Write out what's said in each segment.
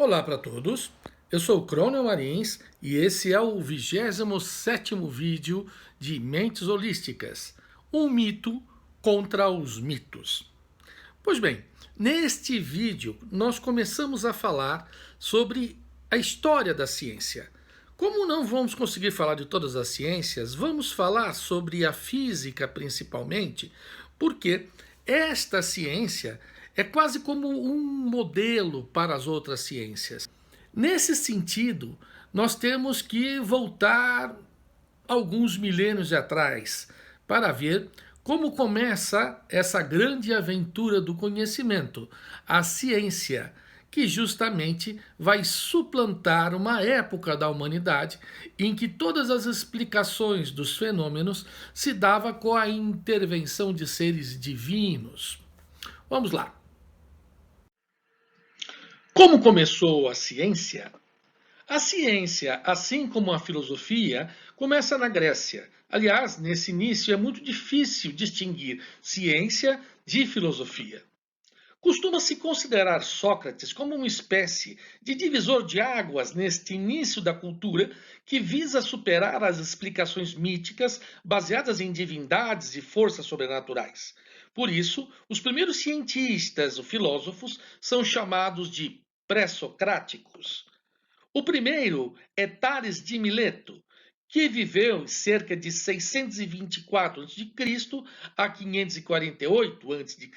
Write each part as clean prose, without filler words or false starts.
Olá para todos, eu sou o Crônio Marins e esse é o 27º vídeo de Mentes Holísticas, um mito contra os mitos. Pois bem, neste vídeo nós começamos a falar sobre a história da ciência. Como não vamos conseguir falar de todas as ciências, vamos falar sobre a física principalmente, porque esta ciência é quase como um modelo para as outras ciências. Nesse sentido, nós temos que voltar alguns milênios atrás para ver como começa essa grande aventura do conhecimento, a ciência, que justamente vai suplantar uma época da humanidade em que todas as explicações dos fenômenos se dava com a intervenção de seres divinos. Vamos lá. Como começou a ciência? A ciência, assim como a filosofia, começa na Grécia. Aliás, nesse início é muito difícil distinguir ciência de filosofia. Costuma-se considerar Sócrates como uma espécie de divisor de águas neste início da cultura que visa superar as explicações míticas baseadas em divindades e forças sobrenaturais. Por isso, os primeiros cientistas ou filósofos são chamados de pré-socráticos. O primeiro é Tales de Mileto, que viveu em cerca de 624 a.C. a 548 a.C.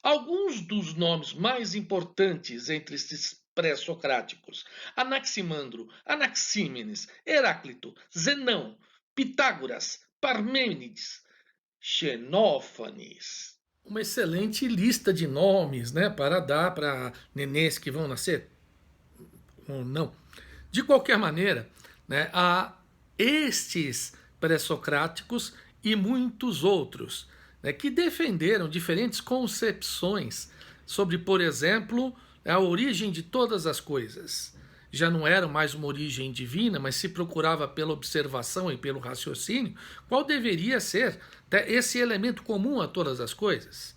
Alguns dos nomes mais importantes entre esses pré-socráticos: Anaximandro, Anaxímenes, Heráclito, Zenão, Pitágoras, Parmênides, Xenófanes. Uma excelente lista de nomes, né, para dar para nenês que vão nascer ou não. De qualquer maneira, né, há estes pré-socráticos e muitos outros, né, que defenderam diferentes concepções sobre, por exemplo, a origem de todas as coisas. Já não era mais uma origem divina, mas se procurava pela observação e pelo raciocínio qual deveria ser esse elemento comum a todas as coisas.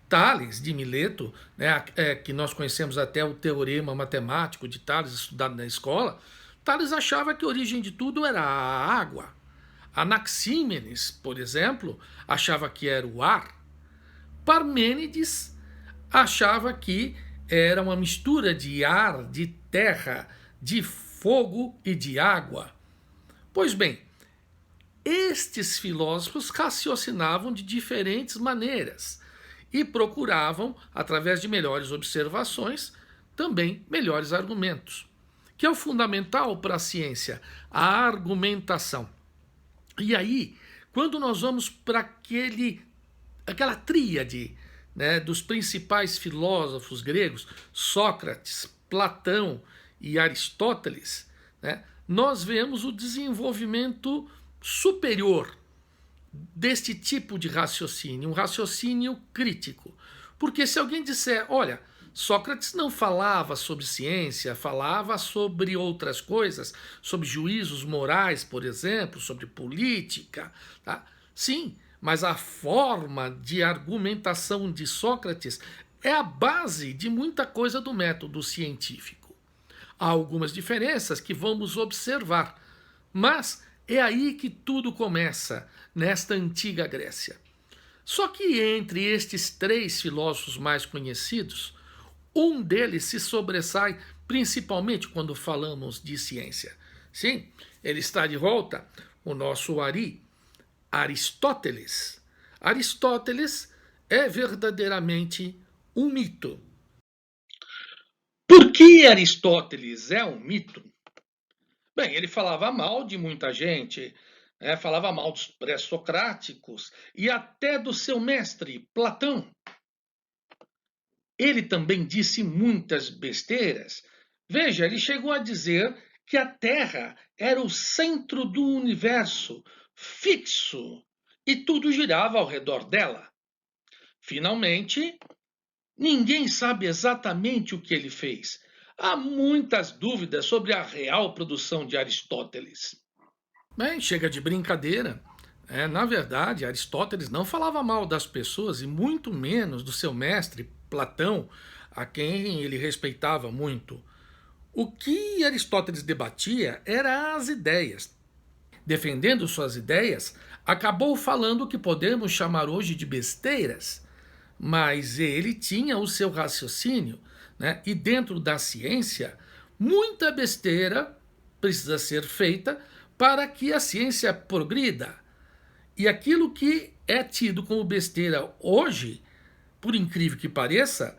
Tales de Mileto, né, que nós conhecemos até o teorema matemático de Tales, estudado na escola, Tales achava que a origem de tudo era a água. Anaxímenes, por exemplo, achava que era o ar. Parmênides achava que era uma mistura de ar, de terra, de fogo e de água. Pois bem, estes filósofos raciocinavam de diferentes maneiras e procuravam, através de melhores observações, também melhores argumentos, que é o fundamental para a ciência, a argumentação. E aí, quando nós vamos para aquela tríade, né, dos principais filósofos gregos, Sócrates, Platão e Aristóteles, né, nós vemos o desenvolvimento superior deste tipo de raciocínio, um raciocínio crítico. Porque se alguém disser, olha, Sócrates não falava sobre ciência, falava sobre outras coisas, sobre juízos morais, por exemplo, sobre política, tá? Sim, mas a forma de argumentação de Sócrates é a base de muita coisa do método científico. Há algumas diferenças que vamos observar, mas é aí que tudo começa, nesta antiga Grécia. Só que entre estes três filósofos mais conhecidos, um deles se sobressai principalmente quando falamos de ciência. Sim, ele está de volta, o nosso Ari, Aristóteles. Aristóteles é verdadeiramente um mito. Por que Aristóteles é um mito? Bem, ele falava mal de muita gente, né? Falava mal dos pré-socráticos e até do seu mestre, Platão. Ele também disse muitas besteiras. Veja, ele chegou a dizer que a Terra era o centro do universo, fixo, e tudo girava ao redor dela. Finalmente, ninguém sabe exatamente o que ele fez. Há muitas dúvidas sobre a real produção de Aristóteles. Bem, chega de brincadeira. Na verdade, Aristóteles não falava mal das pessoas e muito menos do seu mestre, Platão, a quem ele respeitava muito. O que Aristóteles debatia eram as ideias. Defendendo suas ideias, acabou falando o que podemos chamar hoje de besteiras, mas ele tinha o seu raciocínio, né? E dentro da ciência, muita besteira precisa ser feita para que a ciência progrida. E aquilo que é tido como besteira hoje, por incrível que pareça,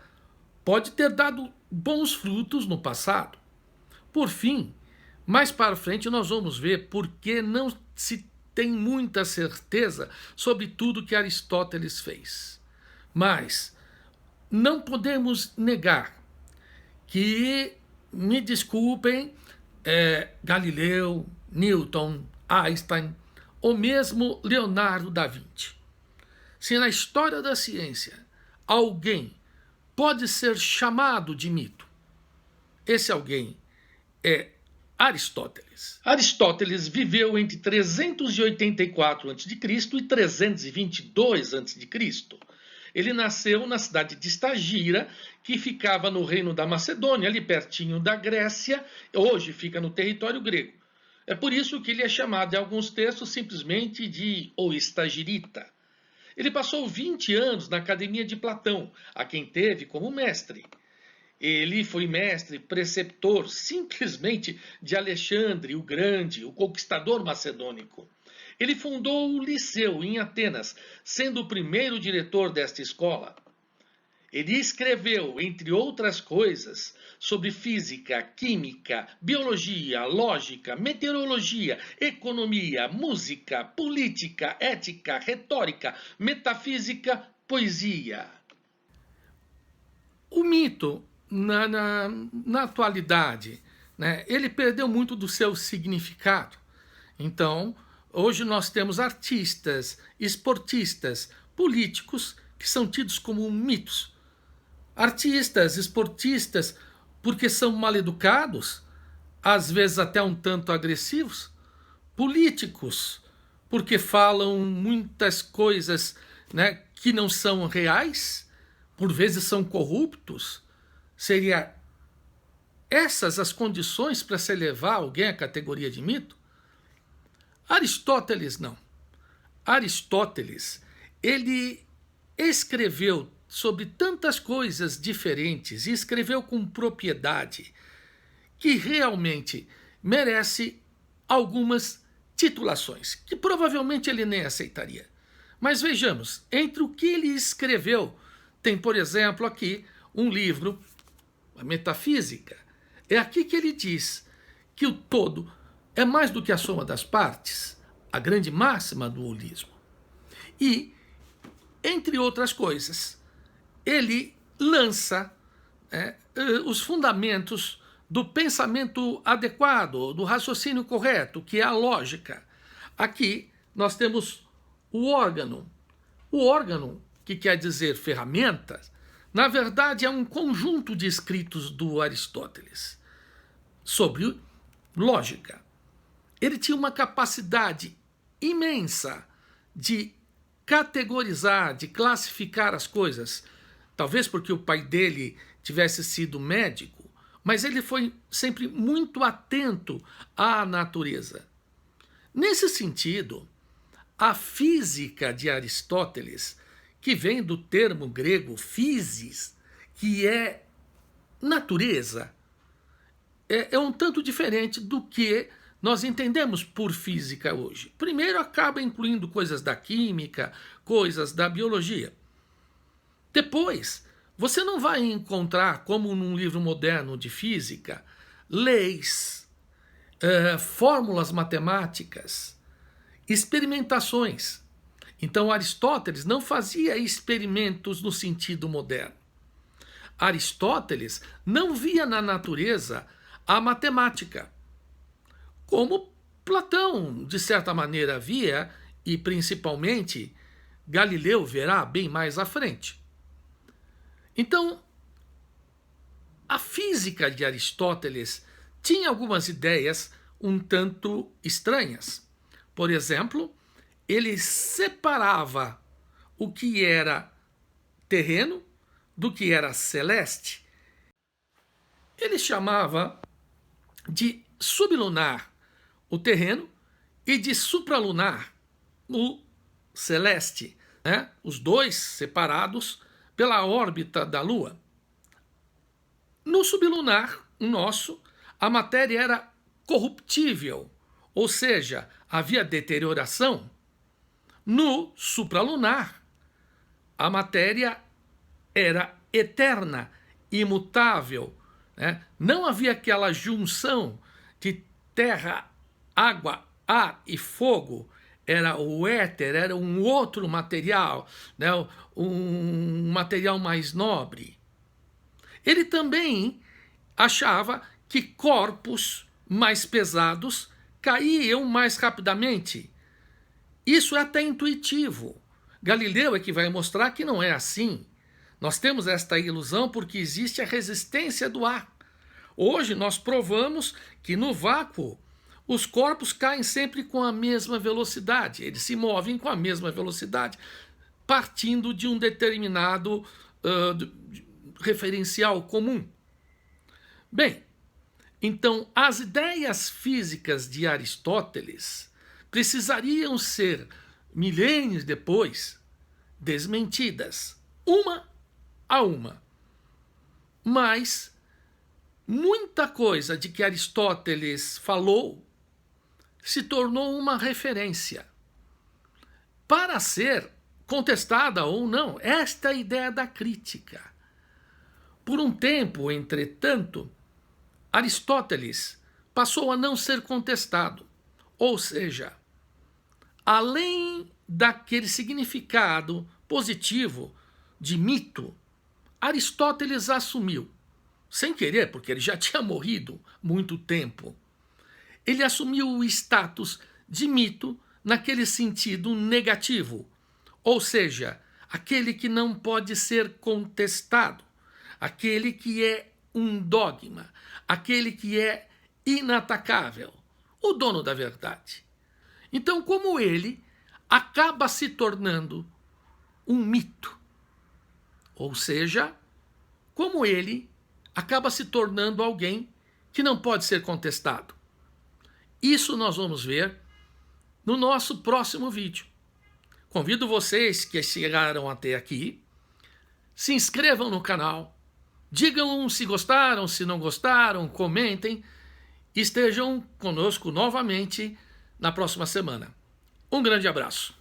pode ter dado bons frutos no passado. Por fim, mais para frente nós vamos ver por que não se tem muita certeza sobre tudo que Aristóteles fez. Mas não podemos negar que, me desculpem, Galileu, Newton, Einstein, ou mesmo Leonardo da Vinci. Se na história da ciência alguém pode ser chamado de mito, esse alguém é Aristóteles. Aristóteles viveu entre 384 a.C. e 322 a.C. Ele nasceu na cidade de Estagira, que ficava no reino da Macedônia, ali pertinho da Grécia, hoje fica no território grego. É por isso que ele é chamado em alguns textos simplesmente de o Estagirita. Ele passou 20 anos na academia de Platão, a quem teve como mestre. Ele foi mestre, preceptor, simplesmente de Alexandre o Grande, o conquistador macedônico. Ele fundou o Liceu em Atenas, sendo o primeiro diretor desta escola. Ele escreveu, entre outras coisas, sobre física, química, biologia, lógica, meteorologia, economia, música, política, ética, retórica, metafísica, poesia. O mito, na atualidade, né, ele perdeu muito do seu significado. Então, hoje nós temos artistas, esportistas, políticos que são tidos como mitos. Artistas, esportistas, porque são mal educados, às vezes até um tanto agressivos. Políticos, porque falam muitas coisas, né, que não são reais, por vezes são corruptos. Seria essas as condições para se elevar alguém à categoria de mito? Aristóteles não. Aristóteles, ele escreveu sobre tantas coisas diferentes e escreveu com propriedade que realmente merece algumas titulações, que provavelmente ele nem aceitaria. Mas vejamos, entre o que ele escreveu, tem, por exemplo, aqui um livro, a Metafísica. É aqui que ele diz que o todo é mais do que a soma das partes, a grande máxima do holismo. E, entre outras coisas, ele lança os fundamentos do pensamento adequado, do raciocínio correto, que é a lógica. Aqui nós temos o órgão. O órgão, que quer dizer ferramenta, na verdade é um conjunto de escritos do Aristóteles sobre lógica. Ele tinha uma capacidade imensa de categorizar, de classificar as coisas. Talvez porque o pai dele tivesse sido médico, mas ele foi sempre muito atento à natureza. Nesse sentido, a física de Aristóteles, que vem do termo grego physis, que é natureza, é um tanto diferente do que nós entendemos por física hoje. Primeiro, acaba incluindo coisas da química, coisas da biologia. Depois, você não vai encontrar, como num livro moderno de física, leis, fórmulas matemáticas, experimentações. Então, Aristóteles não fazia experimentos no sentido moderno. Aristóteles não via na natureza a matemática, como Platão, de certa maneira, via, e principalmente Galileu verá bem mais à frente. Então, a física de Aristóteles tinha algumas ideias um tanto estranhas. Por exemplo, ele separava o que era terreno do que era celeste, Ele chamava de sublunar o terreno e de supralunar o celeste, né? Os dois separados pela órbita da Lua. No sublunar nosso, a matéria era corruptível, ou seja, havia deterioração. No supralunar, a matéria era eterna, imutável, né? Não havia aquela junção de terra, água, ar e fogo. Era o éter, era um outro material, né? Um material mais nobre. Ele também achava que corpos mais pesados caíam mais rapidamente. Isso é até intuitivo. Galileu é que vai mostrar que não é assim. Nós temos esta ilusão porque existe a resistência do ar. Hoje nós provamos que no vácuo os corpos caem sempre com a mesma velocidade, eles se movem com a mesma velocidade, partindo de um determinado referencial comum. Bem, então as ideias físicas de Aristóteles precisariam ser, milênios depois, desmentidas, uma a uma. Mas muita coisa de que Aristóteles falou se tornou uma referência para ser contestada ou não. Esta é a ideia da crítica. Por um tempo, entretanto, Aristóteles passou a não ser contestado, ou seja, além daquele significado positivo de mito, Aristóteles assumiu, sem querer, porque ele já tinha morrido muito tempo, ele assumiu o status de mito naquele sentido negativo, ou seja, aquele que não pode ser contestado, aquele que é um dogma, aquele que é inatacável, o dono da verdade. Então, como ele acaba se tornando um mito, ou seja, como ele acaba se tornando alguém que não pode ser contestado. Isso nós vamos ver no nosso próximo vídeo. Convido vocês que chegaram até aqui, se inscrevam no canal, digam se gostaram, se não gostaram, comentem e estejam conosco novamente na próxima semana. Um grande abraço.